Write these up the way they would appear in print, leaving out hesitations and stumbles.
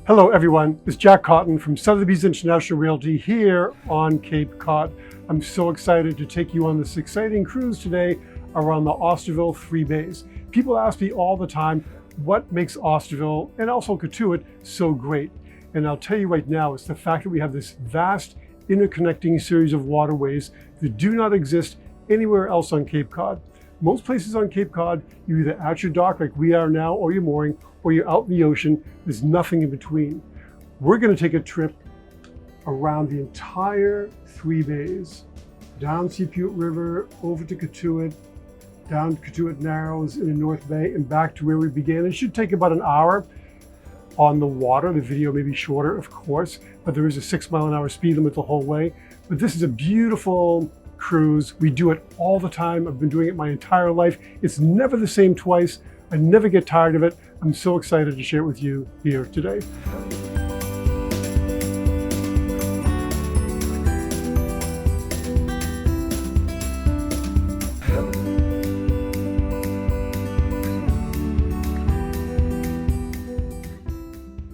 Hello everyone, it's Jack Cotton from Sotheby's International Realty here on Cape Cod. I'm so excited to take you on this exciting cruise today around the Osterville 3 bays. People ask me all the time, what makes Osterville and also Cotuit so great? And I'll tell you right now, it's the fact that we have this vast interconnecting series of waterways that do not exist anywhere else on Cape Cod. Most places on Cape Cod, you're either at your dock like we are now, or you're mooring, or you're out in the ocean. There's nothing in between. We're going to take a trip around the entire 3 bays, down Kuit River, over to Cotuit, down Cotuit Narrows in the North Bay, and back to where we began. It should take about an hour on the water. The video may be shorter, of course, but there is a 6-mile-an-hour speed limit the whole way. But this is a beautiful cruise. We do it all the time. I've been doing it my entire life. It's never the same twice. I never get tired of it. I'm so excited to share it with you here today.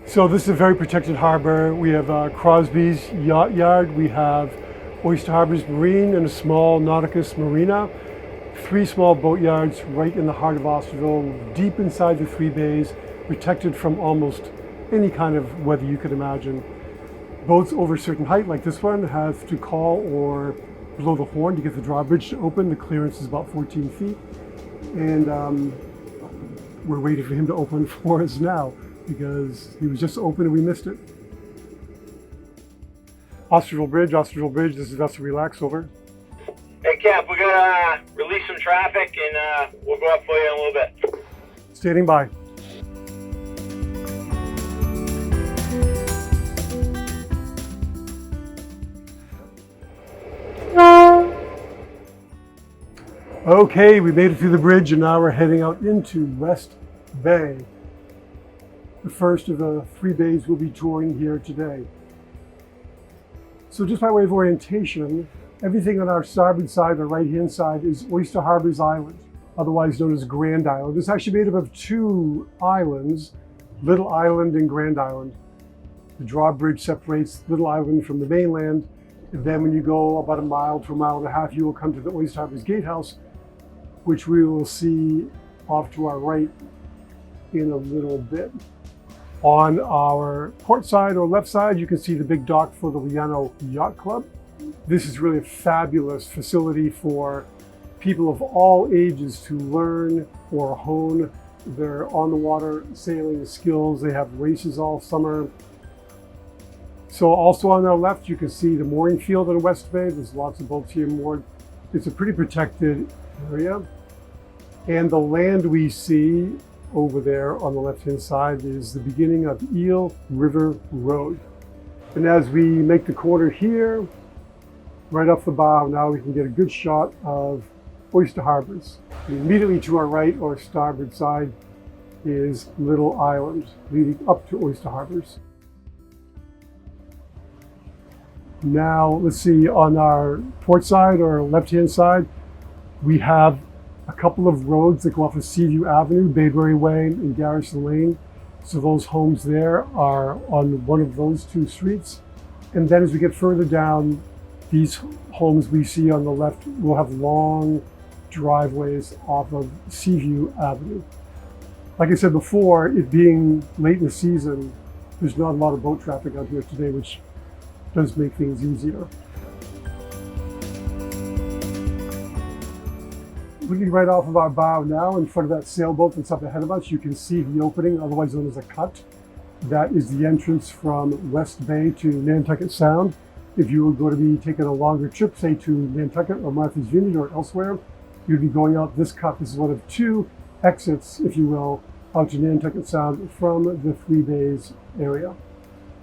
So this is a very protected harbor. We have Crosby's Yacht Yard. We have Oyster Harbor's Marine and a small Nauticus Marina. 3 small boatyards right in the heart of Osterville, deep inside the 3 bays, protected from almost any kind of weather you could imagine. Boats over a certain height, like this one, have to call or blow the horn to get the drawbridge to open. The clearance is about 14 feet. And we're waiting for him to open for us now because he was just open and we missed it. Osterville Bridge, this is Vessel Relax, over. Hey Cap, we're gonna release some traffic and we'll go up for you in a little bit. Standing by. Okay, we made it through the bridge and now we're heading out into West Bay. The first of the 3 bays we'll be touring here today. So just by way of orientation, everything on our starboard side, the right-hand side, is Oyster Harbor's Island, otherwise known as Grand Island. It's actually made up of 2 islands, Little Island and Grand Island. The drawbridge separates Little Island from the mainland, and then when you go about a mile to a mile and a half, you will come to the Oyster Harbor's Gatehouse, which we will see off to our right in a little bit. On our port side or left side, you can see the big dock for the Liano Yacht Club. This is really a fabulous facility for people of all ages to learn or hone their on-the-water sailing skills. They have races all summer. So also on our left, you can see the mooring field in West Bay. There's lots of boats here moored. It's a pretty protected area. And the land we see over there on the left-hand side is the beginning of Eel River Road. And as we make the corner here, right off the bow, now we can get a good shot of Oyster Harbors. Immediately to our right or starboard side is Little Island, leading up to Oyster Harbors. Now, let's see, on our port side or left-hand side, we have a couple of roads that go off of Seaview Avenue, Bayberry Way and Garrison Lane. So those homes there are on one of those 2 streets. And then as we get further down, these homes we see on the left will have long driveways off of Seaview Avenue. Like I said before, it being late in the season, there's not a lot of boat traffic out here today, which does make things easier. Looking right off of our bow now, in front of that sailboat that's up ahead of us, you can see the opening, otherwise known as a cut. That is the entrance from West Bay to Nantucket Sound. If you were going to be taking a longer trip, say to Nantucket or Martha's Vineyard or elsewhere, you'd be going out this cut. This is one of 2 exits, if you will, out to Nantucket Sound from the 3 bays area.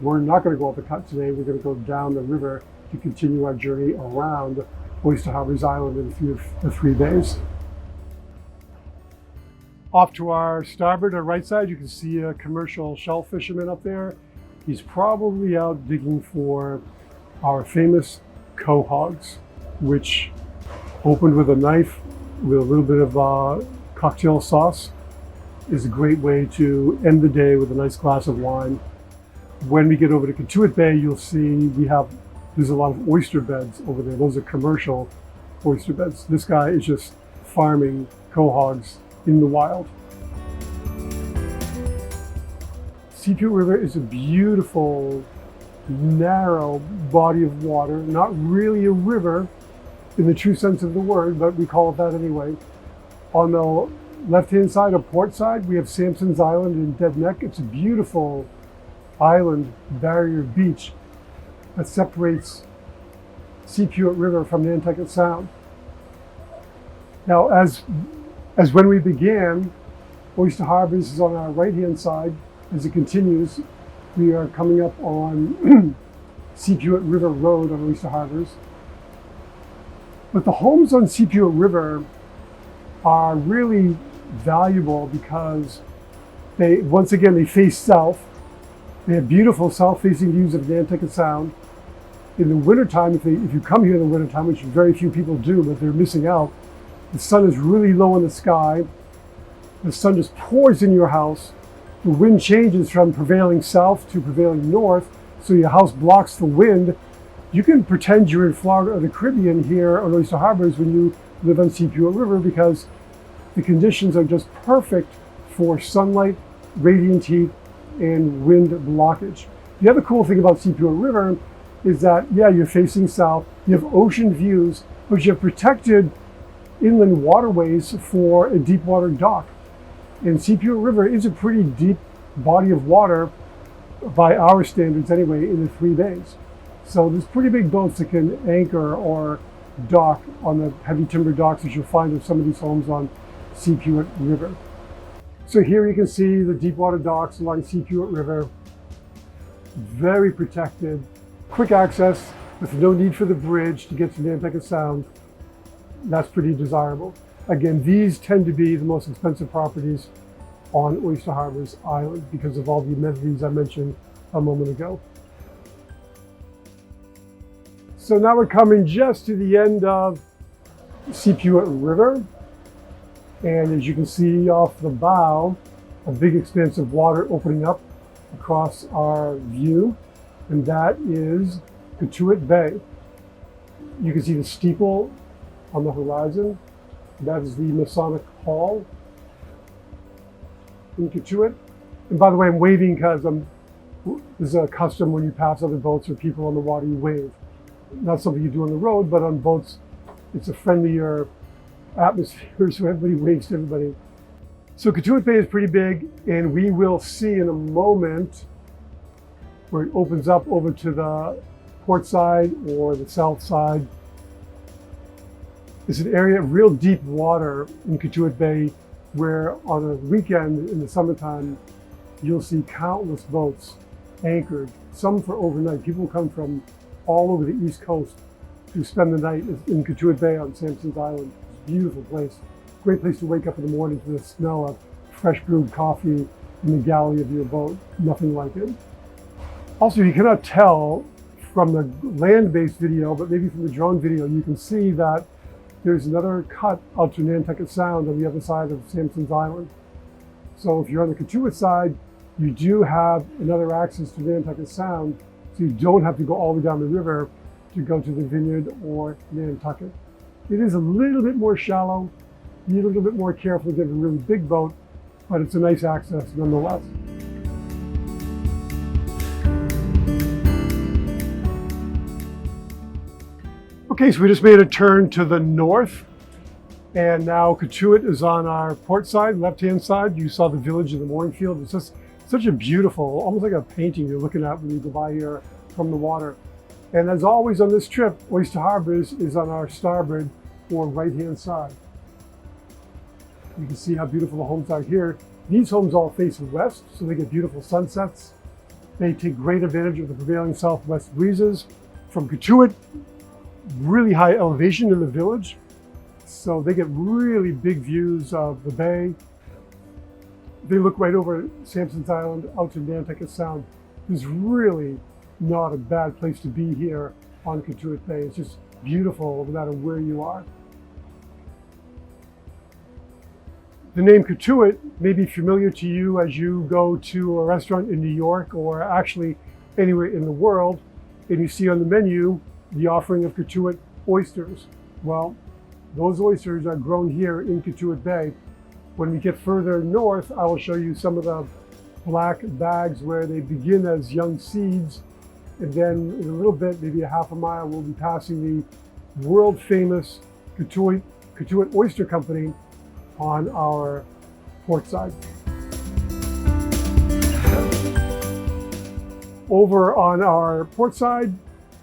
We're not going to go up the cut today. We're going to go down the river to continue our journey around Oyster Harbor's Island and through the 3 bays. Off to our starboard or right side, you can see a commercial shell fisherman up there. He's probably out digging for our famous Cohogs, which opened with a knife with a little bit of cocktail sauce is a great way to end the day with a nice glass of wine. When we get over to Cotuit Bay, you'll see there's a lot of oyster beds over there. Those are commercial oyster beds. This guy is just farming cohogs in the wild. Kuit River is a beautiful, narrow body of water, not really a river in the true sense of the word, but we call it that anyway. On the left-hand side, or port side, we have Sampson's Island in Dead Neck. It's a beautiful island barrier beach that separates Kuit River from Nantucket Sound. Now, as when we began, Oyster Harbors is on our right-hand side. As it continues, we are coming up on Kuit River Road on Oyster Harbors. But the homes on Kuit River are really valuable because once again, they face south. They have beautiful south-facing views of Nantucket Sound. In the wintertime, if you come here in the wintertime, which very few people do, but they're missing out, the sun is really low in the sky. The sun just pours in your house. The wind changes from prevailing south to prevailing north, so your house blocks the wind. You can pretend you're in Florida or the Caribbean here on Oyster Harbors when you live on Kuit River because the conditions are just perfect for sunlight, radiant heat, and wind blockage. The other cool thing about Kuit River is that, yeah, you're facing south, you have ocean views, but you have protected inland waterways for a deep water dock. And Kuit River is a pretty deep body of water by our standards anyway in the 3 bays. So there's pretty big boats that can anchor or dock on the heavy timber docks that you'll find in some of these homes on Kuit River. So here you can see the deep water docks along Kuit River. Very protected, quick access with no need for the bridge to get to Nantucket Sound. That's pretty desirable. Again, these tend to be the most expensive properties on Oyster Harbors Island because of all the amenities I mentioned a moment ago. So now we're coming just to the end of Kuit River. And as you can see off the bow, a big expanse of water opening up across our view, and that is Cotuit Bay. You can see the steeple on the horizon. That is the Masonic Hall in Cotuit. And by the way, I'm waving because there's a custom when you pass other boats or people on the water, you wave. Not something you do on the road, but on boats, it's a friendlier atmosphere, so everybody waves to everybody. So Cotuit Bay is pretty big, and we will see in a moment where it opens up over to the port side or the south side. It's an area of real deep water in Cotuit Bay where on a weekend in the summertime, you'll see countless boats anchored, some for overnight. People come from all over the East Coast to spend the night in Cotuit Bay on Sampson's Island. It's a beautiful place. Great place to wake up in the morning to the smell of fresh brewed coffee in the galley of your boat. Nothing like it. Also, you cannot tell from the land-based video, but maybe from the drone video, you can see that there's another cut out to Nantucket Sound on the other side of Sampson's Island. So if you're on the Cotuit side, you do have another access to Nantucket Sound, so you don't have to go all the way down the river to go to the Vineyard or Nantucket. It is a little bit more shallow, you need a little bit more careful to get a really big boat, but it's a nice access nonetheless. Okay, so we just made a turn to the north, and now Cotuit is on our port side, left-hand side. You saw the village of the mooring field. It's just such a beautiful, almost like a painting you're looking at when you go by here from the water. And as always on this trip, Oyster Harbors is on our starboard or right-hand side. You can see how beautiful the homes are here. These homes all face west, so they get beautiful sunsets. They take great advantage of the prevailing southwest breezes. From Cotuit, really high elevation in the village, so they get really big views of the bay. They look right over Sampson's Island out to Nantucket Sound. It's really not a bad place to be here on Cotuit Bay. It's just beautiful no matter where you are. The name Cotuit may be familiar to you as you go to a restaurant in New York, or actually anywhere in the world. And you see on the menu the offering of Cotuit oysters. Well, those oysters are grown here in Cotuit Bay. When we get further north, I will show you some of the black bags where they begin as young seeds. And then in a little bit, maybe a half a mile, we'll be passing the world famous Cotuit Oyster Company on our port side. Over on our port side,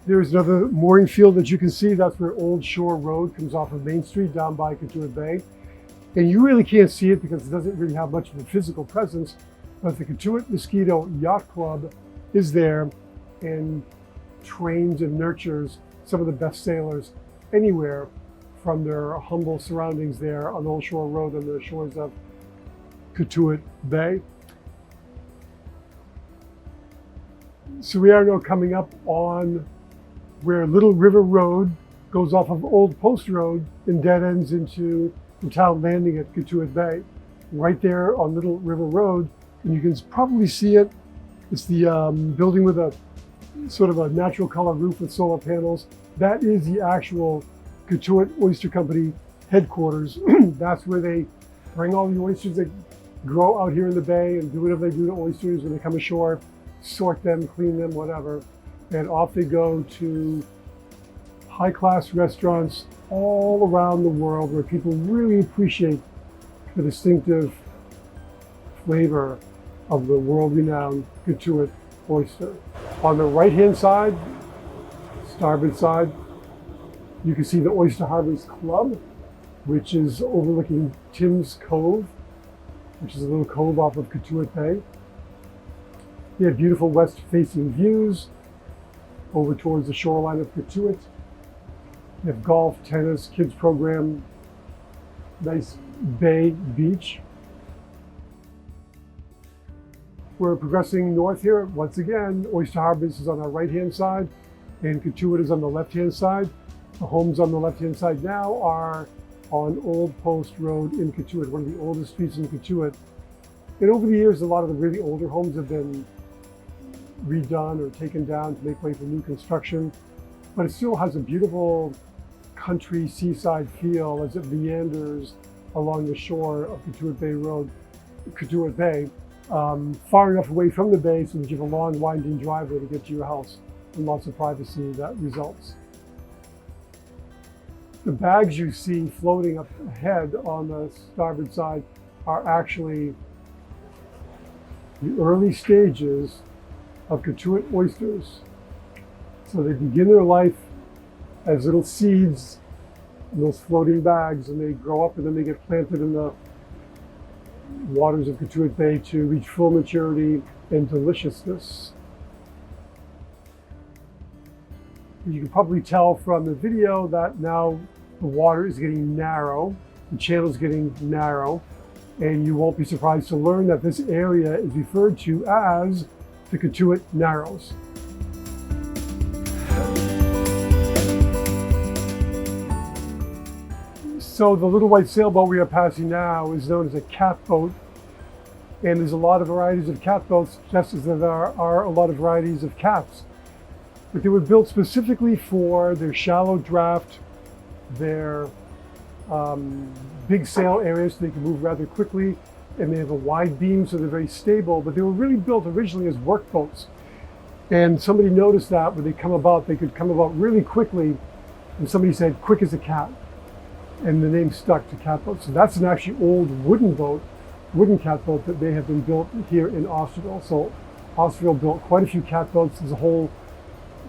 there's another mooring field that you can see. That's where Old Shore Road comes off of Main Street down by Cotuit Bay. And you really can't see it because it doesn't really have much of a physical presence, but the Cotuit Mosquito Yacht Club is there and trains and nurtures some of the best sailors anywhere from their humble surroundings there on Old Shore Road on the shores of Cotuit Bay. So we are now coming up on where Little River Road goes off of Old Post Road and dead ends into the town landing at Cotuit Bay. Right there on Little River Road, and you can probably see it. It's the building with a sort of a natural color roof with solar panels. That is the actual Cotuit Oyster Company headquarters. That's where they bring all the oysters that grow out here in the bay and do whatever they do to oysters when they come ashore, sort them, clean them, whatever. And off they go to high-class restaurants all around the world where people really appreciate the distinctive flavor of the world-renowned Cotuit oyster. On the right-hand side, starboard side, you can see the Oyster Harbors Club, which is overlooking Tim's Cove, which is a little cove off of Cotuit Bay. They have beautiful west-facing views over towards the shoreline of Cotuit. They have golf, tennis, kids program, nice bay beach. We're progressing north here. Once again, Oyster Harbors is on our right-hand side and Cotuit is on the left-hand side. The homes on the left-hand side now are on Old Post Road in Cotuit, one of the oldest streets in Cotuit. And over the years, a lot of the really older homes have been redone or taken down to make way for new construction, but it still has a beautiful country seaside feel as it meanders along the shore of Cotuit Bay, far enough away from the bay so that you have a long winding driveway to get to your house and lots of privacy that results. The bags you see floating up ahead on the starboard side are actually the early stages of Cotuit oysters. So they begin their life as little seeds in those floating bags, and they grow up and then they get planted in the waters of Cotuit Bay to reach full maturity and deliciousness. You can probably tell from the video that now the water is getting narrow, the channel is getting narrow, and you won't be surprised to learn that this area is referred to as the Cotuit Narrows. So the little white sailboat we are passing now is known as a catboat, and there's a lot of varieties of catboats, just as there are a lot of varieties of cats. But they were built specifically for their shallow draft, their big sail areas, so they can move rather quickly, and they have a wide beam, so they're very stable. But they were really built originally as workboats. And somebody noticed that when they come about, they could come about really quickly, and somebody said, "Quick as a cat," and the name stuck to catboat. So that's an actually old wooden catboat that may have been built here in Osterville. So Osterville built quite a few catboats. There's a whole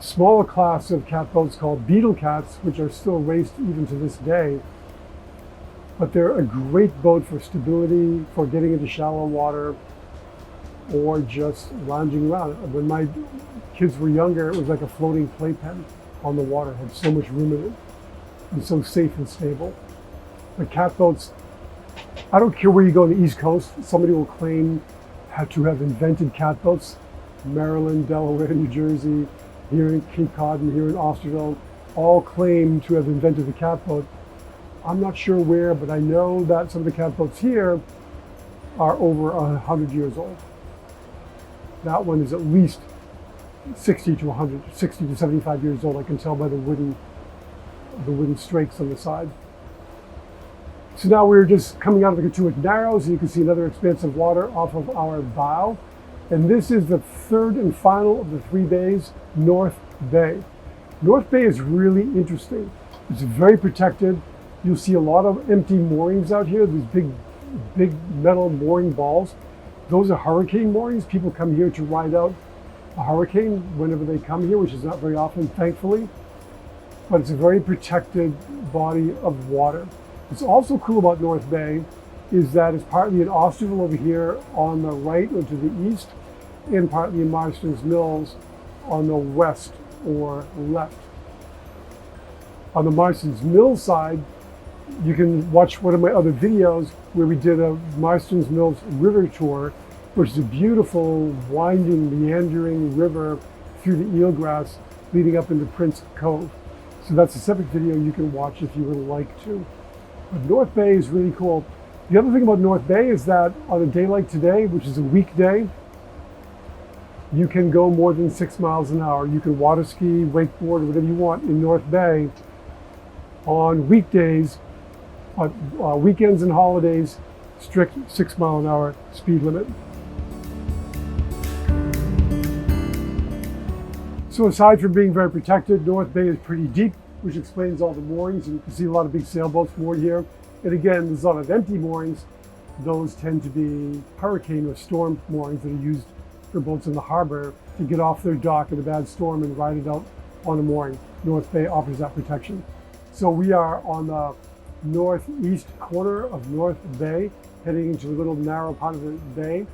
smaller class of catboats called beetle cats, which are still raced even to this day. But they're a great boat for stability, for getting into shallow water, or just lounging around. When my kids were younger, it was like a floating playpen on the water. It had so much room in it, and so safe and stable. But catboats, I don't care where you go on the East Coast, somebody will claim to have invented catboats. Maryland, Delaware, New Jersey, here in Cape Cod and here in Osterville, all claim to have invented the catboat. I'm not sure where, but I know that some of the catboats here are over 100 years old. That one is at least 60 to 100, 60 to 75 years old. I can tell by the wooden strakes on the side. So now we're just coming out of the Cotuit Narrows, and you can see another expanse of water off of our bow. And this is the third and final of the 3 bays, North Bay. North Bay is really interesting. It's very protected. You'll see a lot of empty moorings out here, these big metal mooring balls. Those are hurricane moorings. People come here to ride out a hurricane whenever they come here, which is not very often, thankfully. But it's a very protected body of water. What's also cool about North Bay is that it's partly in Osterville over here on the right or to the east, and partly in Marston's Mills on the west or left. On the Marston's Mills side, you can watch one of my other videos where we did a Marston's Mills river tour, which is a beautiful, winding, meandering river through the eelgrass leading up into Prince Cove. So that's a separate video you can watch if you would like to. But North Bay is really cool. The other thing about North Bay is that on a day like today, which is a weekday, you can go more than 6 miles an hour. You can water ski, wakeboard, or whatever you want in North Bay on weekdays. On weekends and holidays, strict 6 mile an hour speed limit. So aside from being very protected, North Bay is pretty deep, which explains all the moorings. And you can see a lot of big sailboats moored here. And again, there's a lot of empty moorings. Those tend to be hurricane or storm moorings that are used for boats in the harbor to get off their dock in a bad storm and ride it out on a mooring. North Bay offers that protection. So we are on the northeast corner of North Bay, heading into the little narrow part of the bay.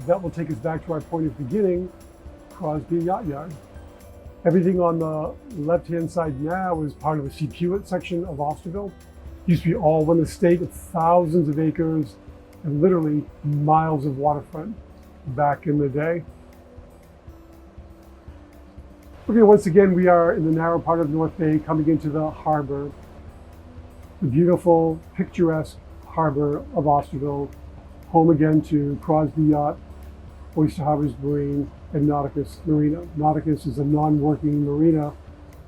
That will take us back to our point of beginning, Crosby Yacht Yard. Everything on the left-hand side now is part of the Kuit section of Osterville. Used to be all one estate of thousands of acres and literally miles of waterfront back in the day. Okay, once again, we are in the narrow part of North Bay coming into the harbor. The beautiful, picturesque harbor of Osterville, home again to Crosby Yacht, Oyster Harbors Marine, and Nauticus Marina. Nauticus is a non-working marina,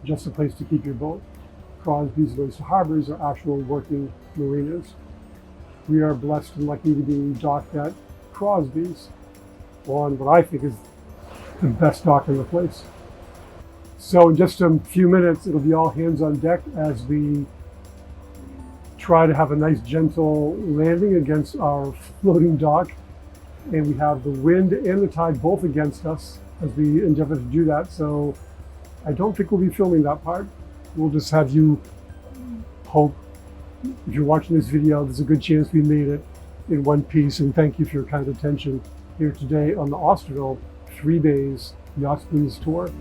just a place to keep your boat. Crosby's and Oyster Harbors are actual working marinas. We are blessed and lucky to be docked at Crosby's on what I think is the best dock in the place. So in just a few minutes, it'll be all hands on deck as we try to have a nice gentle landing against our floating dock. And we have the wind and the tide both against us as we endeavor to do that. So I don't think we'll be filming that part. We'll just have you hope. If you're watching this video, there's a good chance we made it in one piece. And thank you for your kind attention here today on the Osterville 3 Bays Yacht Breeze Tour.